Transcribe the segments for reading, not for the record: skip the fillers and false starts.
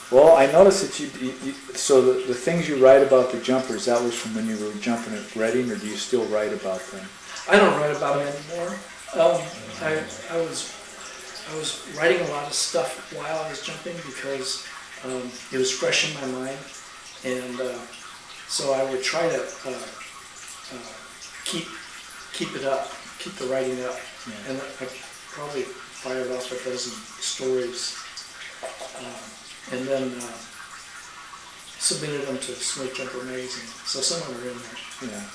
Well, I noticed that so the things you write about the jumpers, that was from when you were jumping at Reading, or do you still write about them? I don't write about them anymore. I was writing a lot of stuff while I was jumping because it was fresh in my mind, and so I would try to keep it up, keep the writing up, Yeah. and I probably fired off a dozen stories, and then submitted them to Smokejumper magazine. So some of them are in there. Yeah.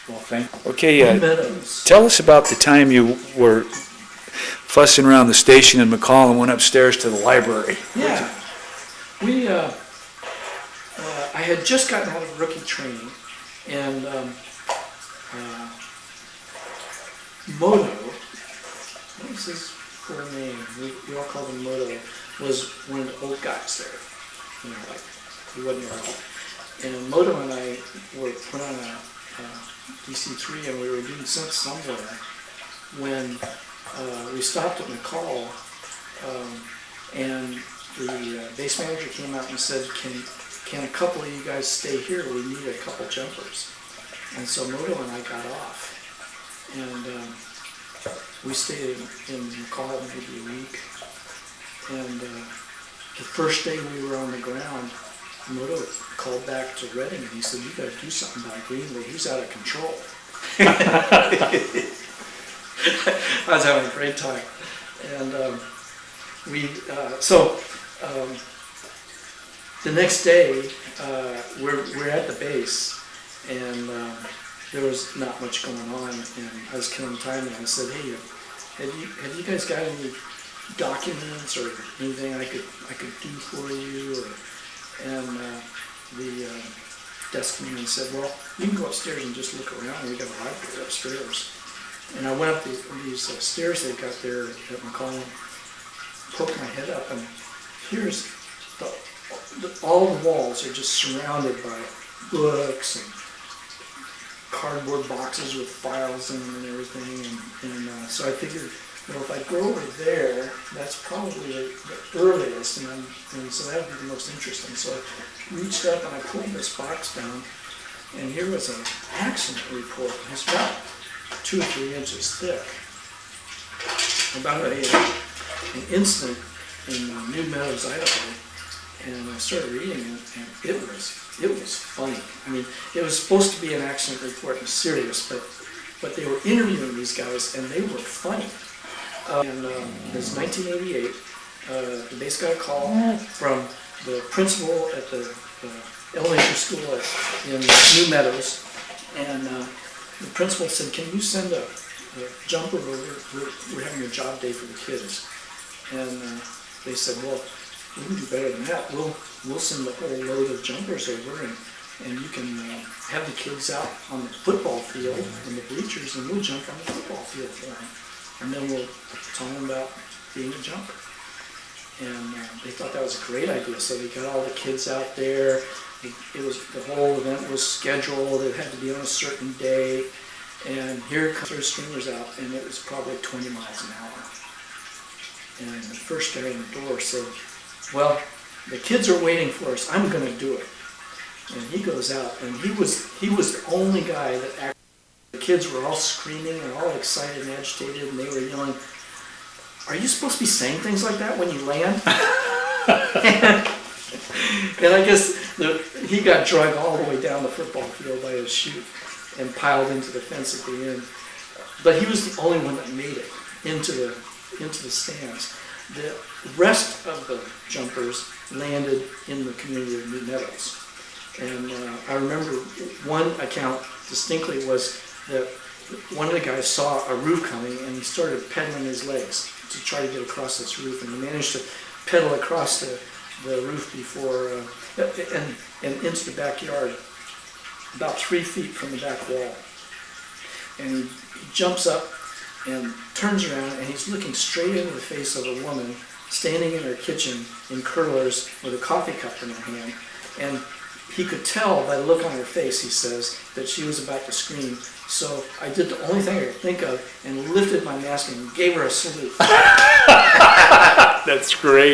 Well, okay, Meadows. tell us about the time you were fussing around the station in McCall and went upstairs to the library. Yeah, I had just gotten out of rookie training, and Moto, what was his full name? We all called him Moto, was one of the old guys there. You know, like, he wasn't around. And Moto and I were put on a DC-3, and we were being sent somewhere when we stopped at McCall, and the base manager came out and said, can a couple of you guys stay here? We need a couple jumpers. And so Moto and I got off, and we stayed in McCall maybe a week. And the first day we were on the ground, Moto called back to Reading, and he said, "You got to do something about Greenlee. He's out of control." I was having a great time, and the next day we're at the base, and there was not much going on, and I was killing time, and I said, "Hey, have you guys got any documents or anything I could do for you?" And the desk man said, "Well, you can go upstairs and just look around. We got a library upstairs." And I went up these stairs they got there at McCall, poked my head up, and here's all the walls are just surrounded by books and cardboard boxes with files in them and everything. And so I figured, well, if I go over there, that's probably the earliest, and so that would be the most interesting. So I reached up and I pulled this box down, and here was an accident report. It's about 2 or 3 inches thick about an incident in New Meadows, Idaho. And I started reading it, and it was funny. I mean, it was supposed to be an accident report and serious, but they were interviewing these guys, and they were funny. And it was 1988. The base got a call from the principal at the elementary school in New Meadows, and the principal said, "Can you send a jumper over? We're having a job day for the kids." And they said, "Well, we can do better than that. We'll send the whole load of jumpers over, and you can have the kids out on the football field in the bleachers, and we'll jump on the football field for them. And then we'll tell them about being a jumper." And they thought that was a great idea, so they got all the kids out there. The whole event was scheduled. It had to be on a certain day, and here comes our streamers out, and it was probably 20 miles an hour. And the first guy in the door said, "Well, the kids are waiting for us. I'm going to do it." And he goes out, and he was the only guy that actually. The kids were all screaming and all excited and agitated, and they were yelling, "Are you supposed to be saying things like that when you land?" And I guess he got dragged all the way down the football field by his chute and piled into the fence at the end. But he was the only one that made it into the stands. The rest of the jumpers landed in the community of New Meadows. And I remember one account distinctly was that one of the guys saw a roof coming, and he started pedaling his legs to try to get across this roof, and he managed to pedal across the roof before and into the backyard, about 3 feet from the back wall. And he jumps up and turns around, and he's looking straight into the face of a woman standing in her kitchen in curlers with a coffee cup in her hand. And he could tell by the look on her face, he says, that she was about to scream. So I did the only thing I could think of and lifted my mask and gave her a salute. That's great.